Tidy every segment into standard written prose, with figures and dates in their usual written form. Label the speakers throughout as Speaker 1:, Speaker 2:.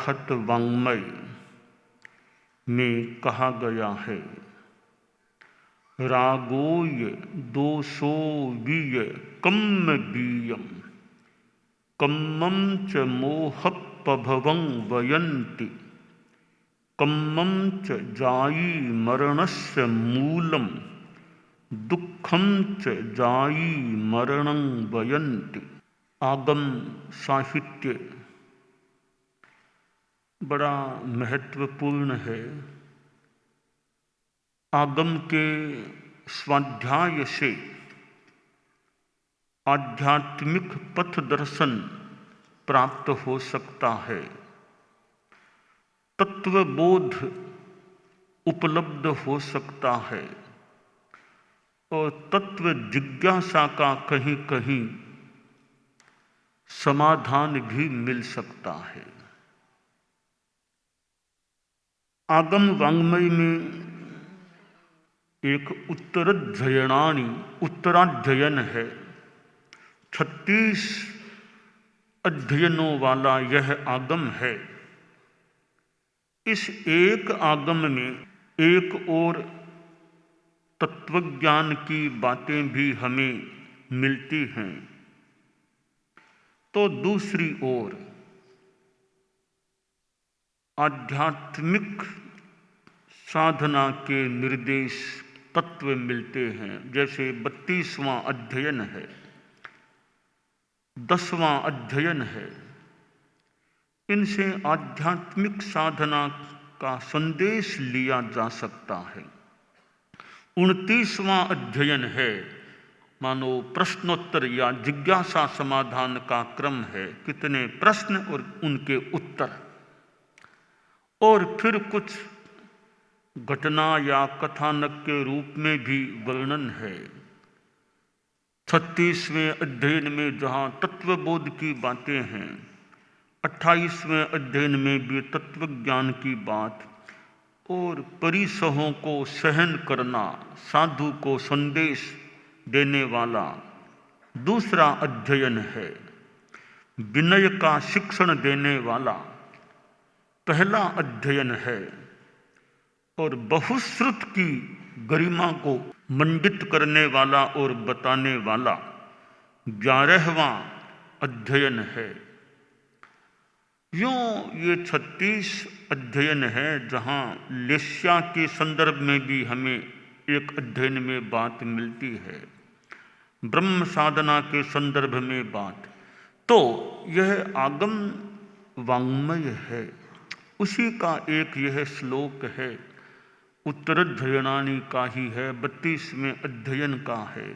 Speaker 1: अरहत वाङ्मय में कहा गया है, रागोय दोषो वीय कम्म बीयम कम्मं च मोहपभवं वयन्ति कम्मं च जायी मरणस्य मूलम दुखम च जायी मरणं वयन्ति। आगम साहित्य बड़ा महत्वपूर्ण है। आगम के स्वाध्याय से आध्यात्मिक पथ दर्शन प्राप्त हो सकता है, तत्वबोध उपलब्ध हो सकता है और तत्व जिज्ञासा का कहीं कहीं समाधान भी मिल सकता है। आगम वाङ्मय में एक उत्तराध्ययन है। 36 अध्ययनों वाला यह आगम है। इस एक आगम में एक और तत्वज्ञान की बातें भी हमें मिलती हैं, तो दूसरी ओर आध्यात्मिक साधना के निर्देश तत्व मिलते हैं। जैसे 32वां अध्ययन है, 10वां अध्ययन है। इनसे आध्यात्मिक साधना का संदेश लिया जा सकता है। 29वां अध्ययन है, मानो प्रश्नोत्तर या जिज्ञासा समाधान का क्रम है। कितने प्रश्न और उनके उत्तर, और फिर कुछ घटना या कथानक के रूप में भी वर्णन है। 36वें अध्ययन में जहाँ तत्वबोध की बातें हैं, 28वें अध्ययन में भी तत्वज्ञान की बात और परिसहों को सहन करना, साधु को संदेश देने वाला दूसरा अध्ययन है। विनय का शिक्षण देने वाला पहला अध्ययन है और बहुश्रुत की गरिमा को मंडित करने वाला और बताने वाला 11वां अध्ययन है। यूँ ये 36 अध्ययन है, जहाँ लेस्या के संदर्भ में भी हमें एक अध्ययन में बात मिलती है, ब्रह्म साधना के संदर्भ में बात। तो यह आगम वाङ्मय है। उसी का एक यह श्लोक है, उत्तराध्ययनानि का ही है, 32वें अध्ययन का है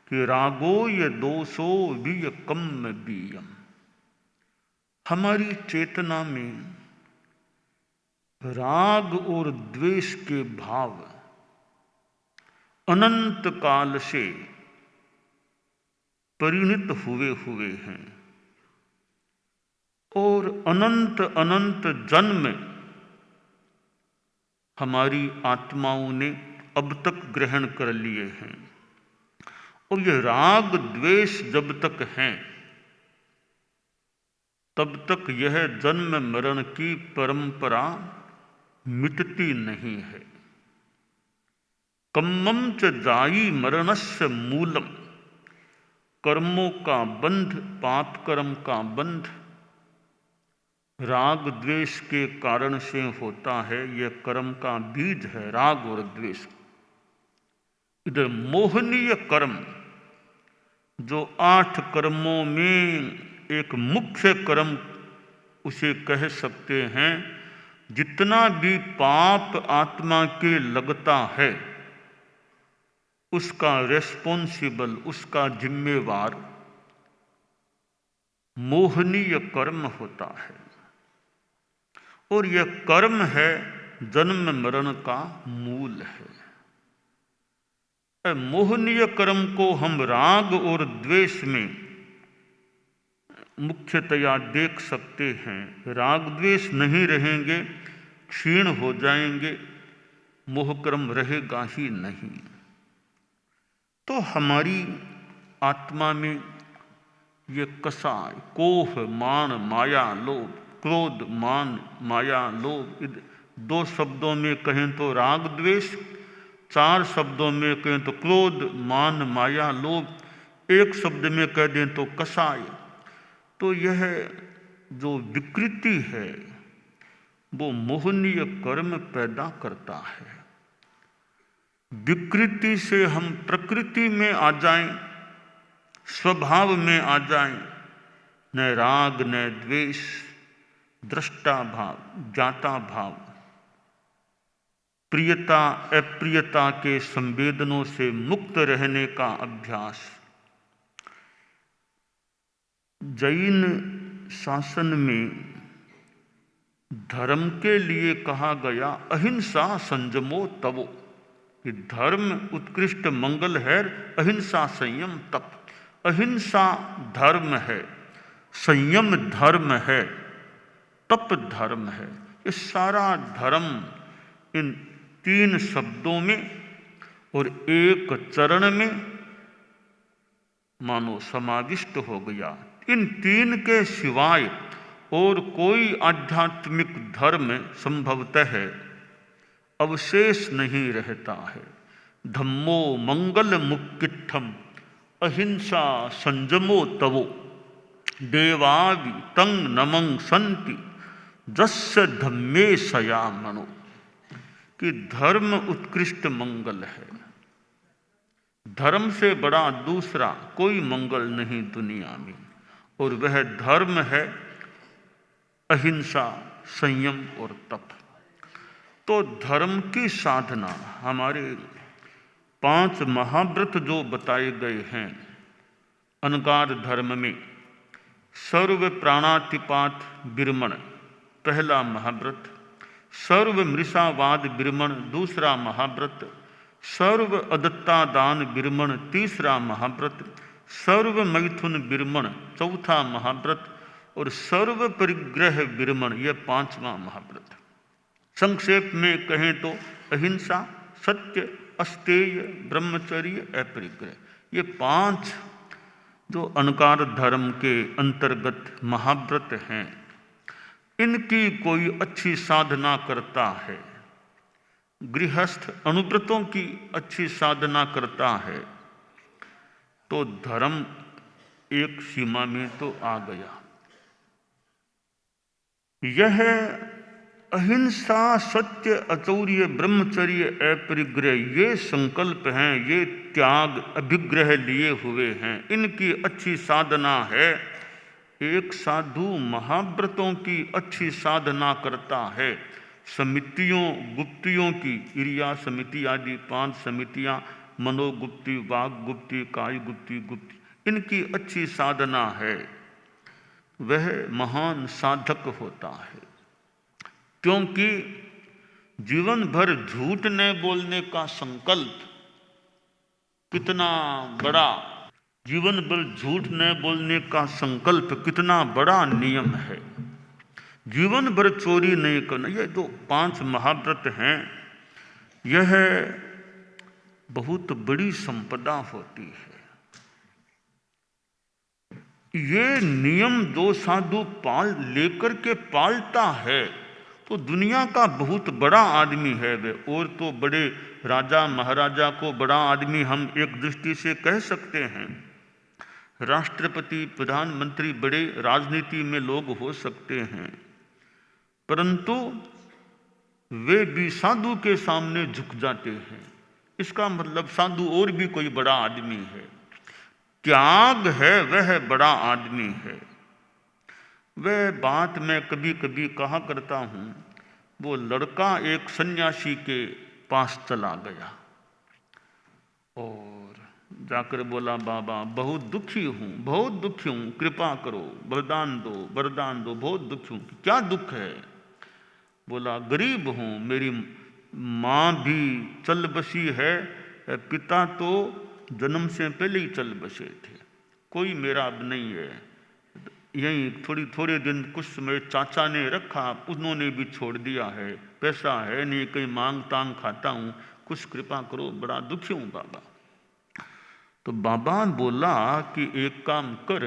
Speaker 1: कि रागोय दोषो वीय कम्म बीयम। हमारी चेतना में राग और द्वेष के भाव अनंत काल से परिणत हुए हैं और अनंत अनंत जन्म हमारी आत्माओं ने अब तक ग्रहण कर लिए हैं। और ये राग द्वेष जब तक हैं, तब तक यह जन्म मरण की परंपरा मिटती नहीं है। कम्मं च जायी मरणस्य मूलम, कर्मों का बंध, पाप कर्म का बंध राग द्वेष के कारण से होता है। यह कर्म का बीज है, राग और द्वेष। इधर मोहनीय कर्म, जो 8 कर्मों में एक मुख्य कर्म उसे कह सकते हैं। जितना भी पाप आत्मा के लगता है, उसका रेस्पॉन्सिबल, उसका जिम्मेवार मोहनीय कर्म होता है। और यह कर्म है जन्म मरण का मूल है। मोहनीय कर्म को हम राग और द्वेष में मुख्यतया देख सकते हैं। राग द्वेष नहीं रहेंगे, क्षीण हो जाएंगे, मोहकर्म रहेगा ही नहीं। तो हमारी आत्मा में ये कसाय, कोह, मान, माया, लोभ क्रोध, मान, माया, लोभ। 2 शब्दों में कहें तो राग द्वेष, 4 शब्दों में कहें तो क्रोध, मान, माया, लोभ, 1 शब्द में कह दें तो कषाय। तो यह जो विकृति है वो मोहनीय कर्म पैदा करता है। विकृति से हम प्रकृति में आ जाएं, स्वभाव में आ जाएं, न राग न द्वेष, दृष्टा भाव, ज्ञाता भाव, प्रियता अप्रियता के संवेदनों से मुक्त रहने का अभ्यास। जैन शासन में धर्म के लिए कहा गया अहिंसा संयमो तवो, कि धर्म उत्कृष्ट मंगल है, अहिंसा संयम तप। अहिंसा धर्म है, संयम धर्म है, तप धर्म है। ये सारा धर्म इन 3 शब्दों में और 1 चरण में मानो समाविष्ट हो गया। इन 3 के सिवाय और कोई आध्यात्मिक धर्म संभवतः अवशेष नहीं रहता है। धम्मो मंगल मुक्तित्थम अहिंसा संयमो तवो देवावि तंग नमं संति जस्य धम्मे सया मनो, कि धर्म उत्कृष्ट मंगल है। धर्म से बड़ा दूसरा कोई मंगल नहीं दुनिया में, और वह धर्म है अहिंसा, संयम और तप। तो धर्म की साधना, हमारे 5 महाव्रत जो बताए गए हैं अनगार धर्म में, सर्व प्राणातिपात विरमण पहला महाव्रत, सर्व मृषावाद विरमण दूसरा महाव्रत, सर्व अदत्ता दान विरमण तीसरा महाव्रत, सर्व मैथुन विरमण चौथा महाव्रत, और सर्व परिग्रह विरमण यह 5वां महाव्रत। संक्षेप में कहें तो अहिंसा, सत्य, अस्तेय, ब्रह्मचर्य, अपरिग्रह, ये 5 जो अनकार धर्म के अंतर्गत महाव्रत हैं। इनकी कोई अच्छी साधना करता है, गृहस्थ अनुव्रतों की अच्छी साधना करता है, तो धर्म एक सीमा में तो आ गया। यह अहिंसा, सत्य, अचौर्य, ब्रह्मचर्य, अपरिग्रह ये संकल्प हैं, ये त्याग अभिग्रह लिए हुए हैं, इनकी अच्छी साधना है। एक साधु महाव्रतों की अच्छी साधना करता है, समितियों गुप्तियों की, इरिया समिति आदि 5 समितियां, मनोगुप्ति, वाग गुप्ति, काय गुप्ति, गुप्ति, इनकी अच्छी साधना है, वह महान साधक होता है। क्योंकि जीवन भर झूठ न बोलने का संकल्प कितना बड़ा, जीवन भर झूठ न बोलने का संकल्प कितना बड़ा नियम है। जीवन भर चोरी नहीं करना, ये जो 5 महाव्रत हैं, यह बहुत बड़ी संपदा होती है। ये नियम जो साधु पाल लेकर के पालता है तो दुनिया का बहुत बड़ा आदमी है वे। और तो बड़े राजा महाराजा को बड़ा आदमी हम एक दृष्टि से कह सकते हैं, राष्ट्रपति, प्रधानमंत्री, बड़े राजनीति में लोग हो सकते हैं, परंतु वे भी साधु के सामने झुक जाते हैं। इसका मतलब साधु और भी कोई बड़ा आदमी है, त्याग है वह बड़ा आदमी है। वह बात मैं कभी कभी कहा करता हूँ। वो लड़का एक सन्यासी के पास चला गया और जाकर बोला, बाबा बहुत दुखी हूँ, बहुत दुखी हूँ, कृपा करो, वरदान दो, वरदान दो, बहुत दुखी हूँ। क्या दुख है? बोला, गरीब हूँ, मेरी माँ भी चल बसी है, पिता तो जन्म से पहले ही चल बसे थे, कोई मेरा अब नहीं है। यहीं थोड़े दिन कुछ समय चाचा ने रखा, उन्होंने भी छोड़ दिया है, पैसा है नहीं, कहीं मांग तांग खाता हूँ, कुछ कृपा करो, बड़ा दुखी हूँ बाबा। तो बाबा बोला कि एक काम कर,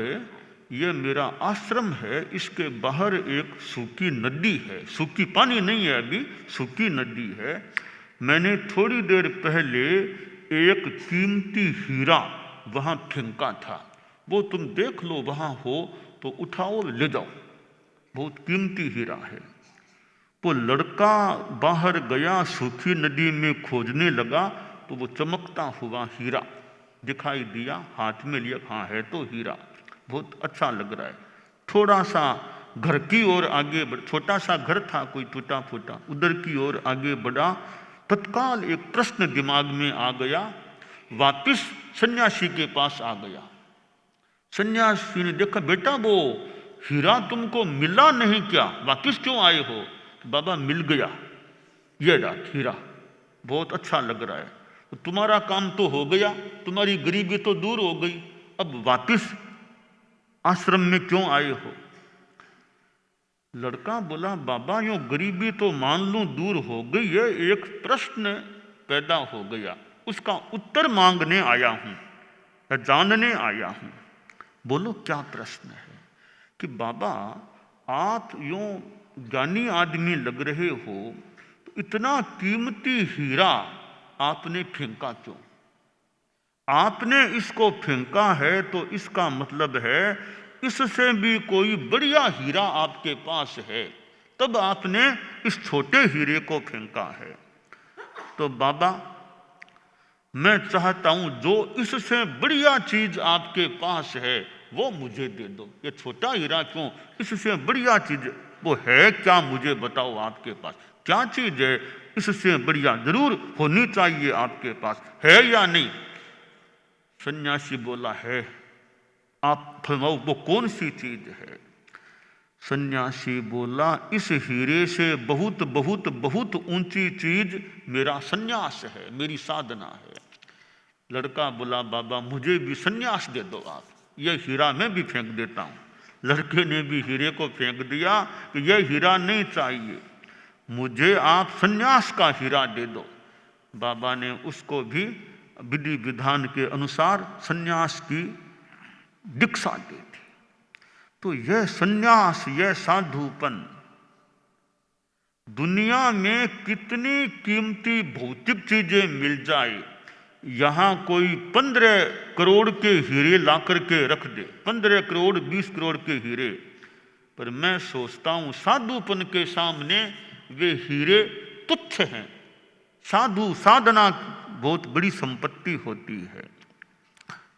Speaker 1: ये मेरा आश्रम है, इसके बाहर एक सूखी नदी है, सूखी पानी नहीं है अभी, सूखी नदी है। मैंने थोड़ी देर पहले एक कीमती हीरा वहाँ फेंका था, वो तुम देख लो, वहाँ हो तो उठाओ ले जाओ, बहुत कीमती हीरा है। वो लड़का बाहर गया, सूखी नदी में खोजने लगा तो वो चमकता हुआ हीरा दिखाई दिया, हाथ में लिया, हाँ है तो हीरा, बहुत अच्छा लग रहा है। थोड़ा सा घर की ओर आगे बढ़, छोटा सा घर था कोई टूटा फूटा, उधर की ओर आगे बढ़ा। तत्काल एक प्रश्न दिमाग में आ गया, वापिस सन्यासी के पास आ गया। सन्यासी ने देखा, बेटा वो हीरा तुमको मिला नहीं क्या, वापिस क्यों आए हो? बाबा मिल गया, ये रहा हीरा, बहुत अच्छा लग रहा है, तो तुम्हारा काम तो हो गया, तुम्हारी गरीबी तो दूर हो गई, अब वापिस आश्रम में क्यों आए हो? लड़का बोला, बाबा यूं गरीबी तो मान लूं दूर हो गई है, एक प्रश्न पैदा हो गया, उसका उत्तर मांगने आया हूं या जानने आया हूं। बोलो क्या प्रश्न है? कि बाबा आप यूं ज्ञानी आदमी लग रहे हो, तो इतना कीमती हीरा आपने फेंका क्यों? आपने इसको फेंका है तो इसका मतलब है इससे भी कोई बढ़िया हीरा आपके पास है, तब आपने इस छोटे हीरे को फेंका है। तो बाबा मैं चाहता हूं जो इससे बढ़िया चीज आपके पास है वो मुझे दे दो। ये छोटा हीरा क्यों, इससे बढ़िया चीज वो है क्या, मुझे बताओ आपके पास क्या चीज है, इससे बढ़िया जरूर होनी चाहिए आपके पास, है या नहीं? सन्यासी बोला है। आप फरमाओ वो कौन सी चीज है? सन्यासी बोला, इस हीरे से बहुत बहुत बहुत ऊंची चीज मेरा सन्यास है, मेरी साधना है। लड़का बोला, बाबा मुझे भी सन्यास दे दो आप, ये हीरा मैं भी फेंक देता हूँ। लड़के ने भी हीरे को फेंक दिया कि यह हीरा नहीं चाहिए, मुझे आप सन्यास का हीरा दे दो। बाबा ने उसको भी विधि विधान के अनुसार सन्यास की दीक्षा दी थी। तो यह सन्यास, यह साधुपन, दुनिया में कितनी कीमती भौतिक चीजें मिल जाए, यहां कोई 15 करोड़ के हीरे लाकर के रख दे, 15 करोड़ 20 करोड़ के हीरे, पर मैं सोचता हूं साधुपन के सामने वे हीरे तुच्छ हैं। साधु साधना बहुत बड़ी संपत्ति होती है।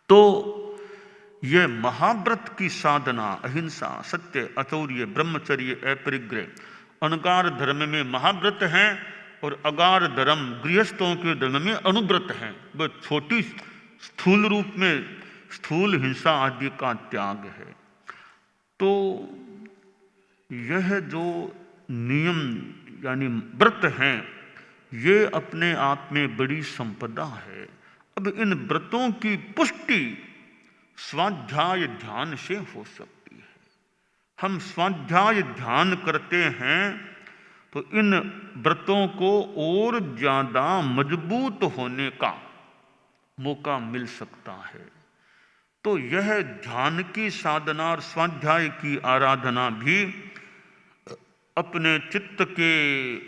Speaker 1: तो यह महाव्रत की साधना, अहिंसा, सत्य, अचौर्य, ब्रह्मचर्य, अपरिग्रह, अनगार धर्म में महाव्रत हैं और अगार धर्म गृहस्थों के धर्म में अनुव्रत हैं। वह छोटी स्थूल रूप में स्थूल हिंसा आदि का त्याग है। तो यह जो नियम यानी व्रत हैं, ये अपने आप में बड़ी संपदा है। अब इन व्रतों की पुष्टि स्वाध्याय ध्यान से हो सकती है। हम स्वाध्याय ध्यान करते हैं तो इन व्रतों को और ज्यादा मजबूत होने का मौका मिल सकता है। तो यह ध्यान की साधना और स्वाध्याय की आराधना भी अपने चित्त के,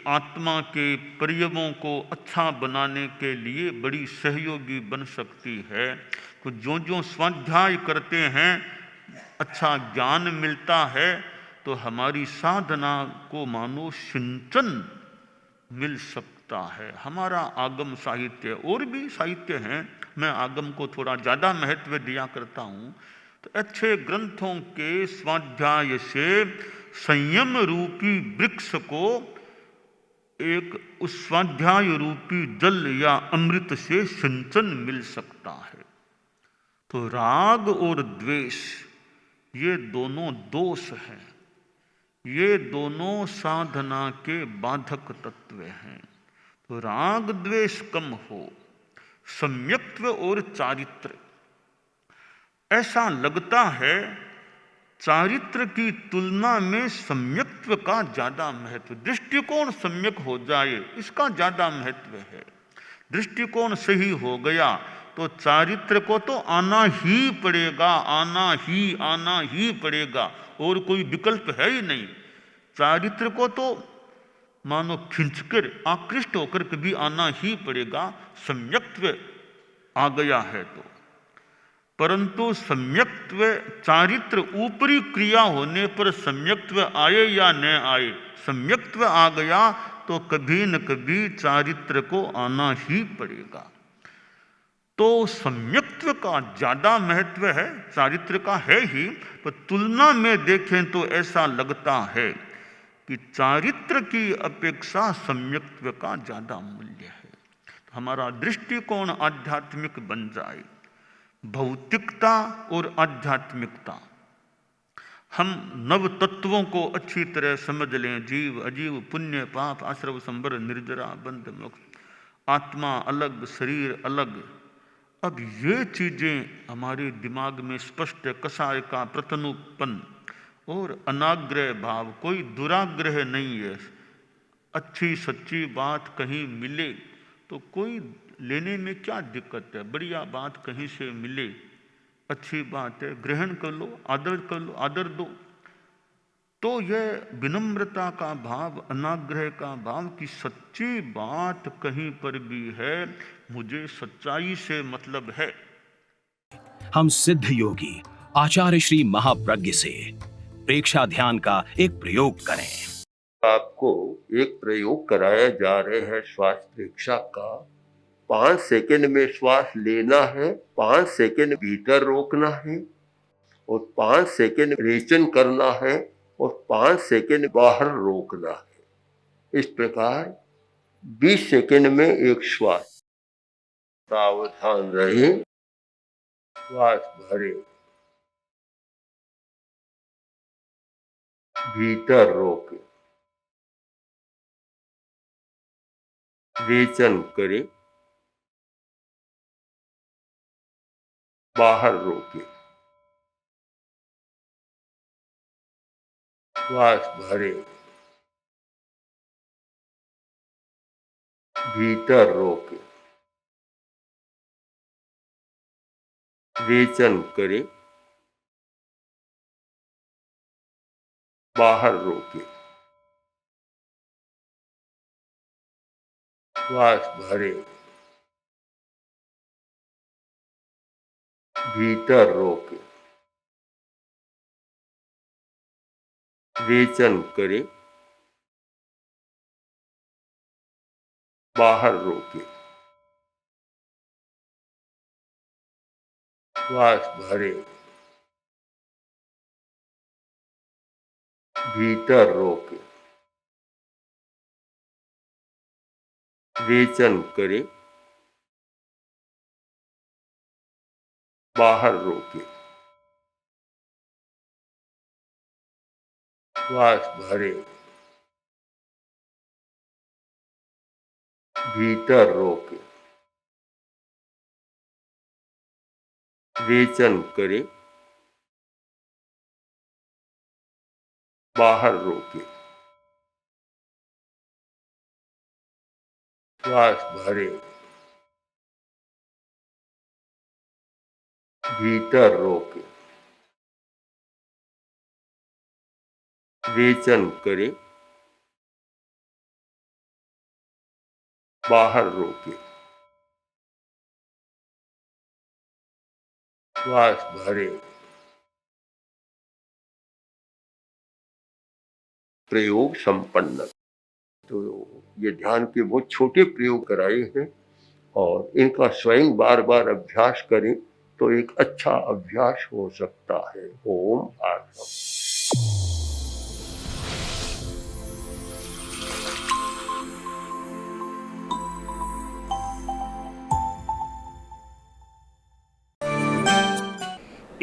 Speaker 1: आत्मा के परियमों को अच्छा बनाने के लिए बड़ी सहयोगी बन सकती है। तो जो जो स्वाध्याय करते हैं अच्छा ज्ञान मिलता है, तो हमारी साधना को मानो सिंचन मिल सकता है। हमारा आगम साहित्य, और भी साहित्य हैं, मैं आगम को थोड़ा ज़्यादा महत्व दिया करता हूँ। तो अच्छे ग्रंथों के स्वाध्याय से संयम रूपी वृक्ष को एक उस स्वाध्याय रूपी जल या अमृत से सिंचन मिल सकता है। तो राग और द्वेष ये दोनों दोष हैं, ये दोनों साधना के बाधक तत्व हैं। तो राग द्वेष कम हो, सम्यक्त्व और चारित्र, ऐसा लगता है चारित्र की तुलना में सम्यक्त्व का ज्यादा महत्व, दृष्टिकोण सम्यक हो जाए इसका ज्यादा महत्व है। दृष्टिकोण सही हो गया तो चारित्र को तो आना ही पड़ेगा, आना ही पड़ेगा, और कोई विकल्प है ही नहीं। चारित्र को तो मानो खिंचकर आकृष्ट होकर कभी आना ही पड़ेगा, सम्यक्त्व आ गया है तो। परंतु सम्यक्त्व चारित्र ऊपरी क्रिया होने पर सम्यक्त्व आए या न आए, सम्यक्त्व आ गया तो कभी न कभी चारित्र को आना ही पड़ेगा। तो सम्यक्त्व का ज्यादा महत्व है, चारित्र का है ही, पर तुलना में देखें तो ऐसा लगता है कि चारित्र की अपेक्षा सम्यक्त्व का ज्यादा मूल्य है। तो हमारा दृष्टिकोण आध्यात्मिक बन जाए, भौतिकता और आध्यात्मिकता, हम नव तत्वों को अच्छी तरह समझ लें, जीव अजीव, पुण्य पाप, आश्रव संबर, निर्जरा बंध मोक्ष, आत्मा अलग शरीर अलग। अब ये चीजें हमारे दिमाग में स्पष्ट, कषाय का प्रतनुपन और अनाग्रह भाव, कोई दुराग्रह नहीं है। अच्छी सच्ची बात कहीं मिले तो कोई लेने में क्या दिक्कत है, बढ़िया बात कहीं से मिले अच्छी बात है, ग्रहण कर लो, आदर कर लो, आदर दो। तो यह विनम्रता का भाव, अनाग्रह का भाव कि सच्ची बात कहीं पर भी है, मुझे सच्चाई से मतलब है।
Speaker 2: हम सिद्ध योगी आचार्य श्री महाप्रज्ञ से प्रेक्षा ध्यान का एक प्रयोग करें।
Speaker 3: आपको एक प्रयोग कराया जा रहे हैं श्वास प्रेक्षा का। 5 सेकंड में श्वास लेना है, 5 सेकंड भीतर रोकना है और 5 सेकंड रेचन करना है और 5 सेकंड बाहर रोकना है। इस प्रकार 20 सेकंड में एक श्वास। सावधान रहे, श्वास भरे, भीतर रोके, रेचन करे, बाहर रोके, श्वास भरे, भीतर रोके, रेचन करे, बाहर रोके, श्वास भरे, भीतर रोके, रेचन करे, बाहर रोके, श्वास भरे, भीतर रोके, रेचन करे, बाहर रोके, श्वास भरे, भीतर रोके, रेचन करे, बाहर रोके, श्वास भरे, भीतर रोके, रेचन करे, बाहर रोके, श्वास भरे। प्रयोग संपन्न। तो ये ध्यान के बहुत छोटे प्रयोग कराए हैं और इनका स्वयं बार बार अभ्यास करें तो एक अच्छा अभ्यास हो सकता है। ओम आत्मा।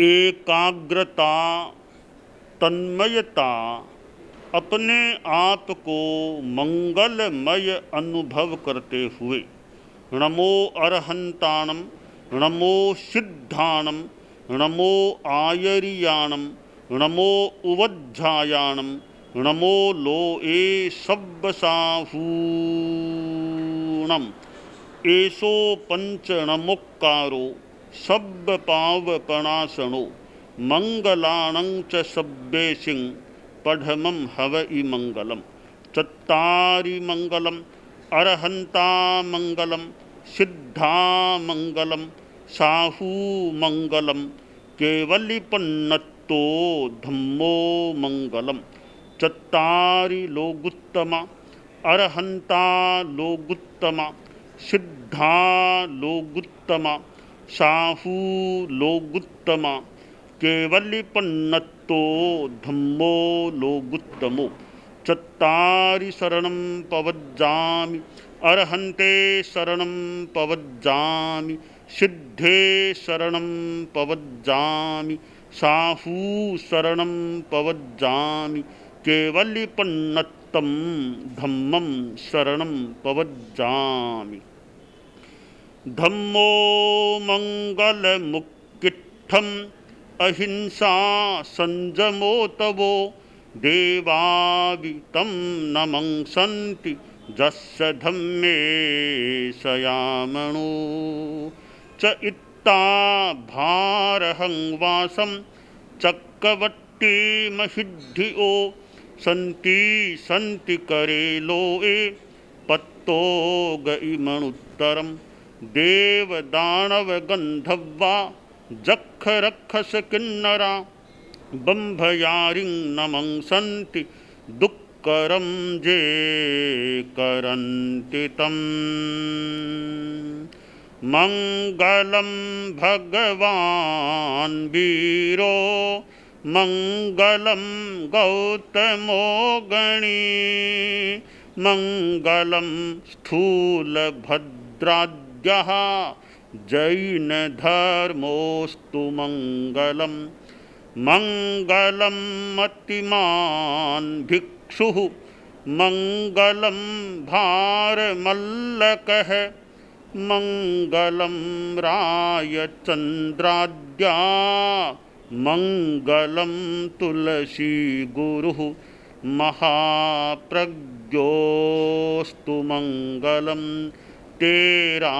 Speaker 1: एकाग्रता, तन्मयता, अपने आप को मंगलमय अनुभव करते हुए नमो अरहंताणम, नमो सिद्धाणम, नमो आयरियाणम, नमो उवज्झायाणम, नमो लोए सब्बसाहूणम। एसो पंचणमुक्कारो सब्ब पाव पणासणो मंगलाणं च सब्बेसिं पढ़मं हवइ मंगलम। चत्तारि मंगलम अरहंता मंगलम सिद्धा मंगलम साहू मंगलम केवलिपन्नत्तो धम्मो मंगलम। चत्तारि लोगुत्तमा अरहंता लोगुत्तमा सिद्धा लोगुत्तमा साहू लोगुत्तमा केवलिपन्नत्तो धम्मो लोगुत्तमो। चत्तारि शरणं पवज्जामि अरहन्ते शरणं पवज्जामि सिद्धे शरणं पवज्जामि साहू शरणं पवज्जामि केवलिपन्नत्तं धम्मं शरणं पवज्जामि। धम्मो मंगलमुक्किट्ठम् अहिंसा संजमो तवो देवावितं नमंसन्ति जस्य धम्मे सयामणो। च इत्ता भारहं वासं चक्रवट्टी महिद्धियो सन्ति सन्ति करेलोए पत्तो गइमणुत्तरं देवदानवगन्धर्वा जख रक्षस किन्नरा बंभयारिं नमंसन्ति दुःकरं जे करन्ति तम्। मंगलं भगवान् वीरो मंगलं गौतमो गणी मंगलं स्थूलभद्राद्यः जैन धर्मोस्तु मंगलम। मंगलम मतिमान भिक्षुः मंगलम भारमल्लकः मंगलम रायचंद्राद्या मंगलम तुलसी गुरुः महाप्रज्ञोस्तु मंगलम तेरा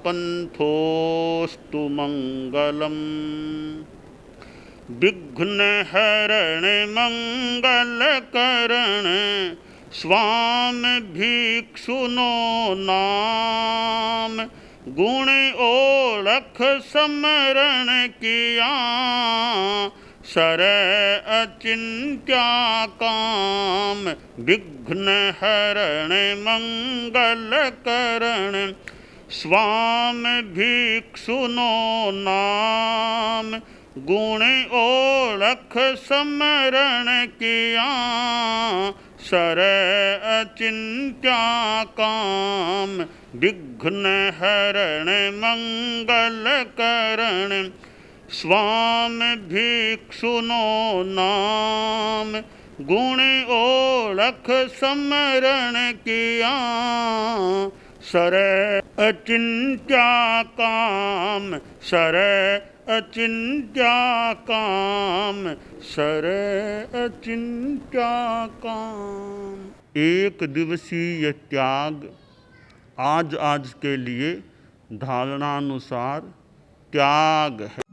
Speaker 1: पंथोस्तु मंगलम। विघ्न हरण मंगल करण स्वामी भिक्षुनो नाम गुण ओळख समरण किया सर अचिंत्या काम। विघ्न हरण मंगल करण स्वामी भिक्षुनो नाम गुण ओळख समरण किया सर अचिंत्या काम। विघ्न हरण मंगल करण स्वामी भिक्षुनो नाम गुण ओळख समरण किया सर अचिंत्या काम सर अचिंत्या काम सर अचिंत्या काम। एक दिवसीय त्याग आज के लिए धारणानुसार त्याग है।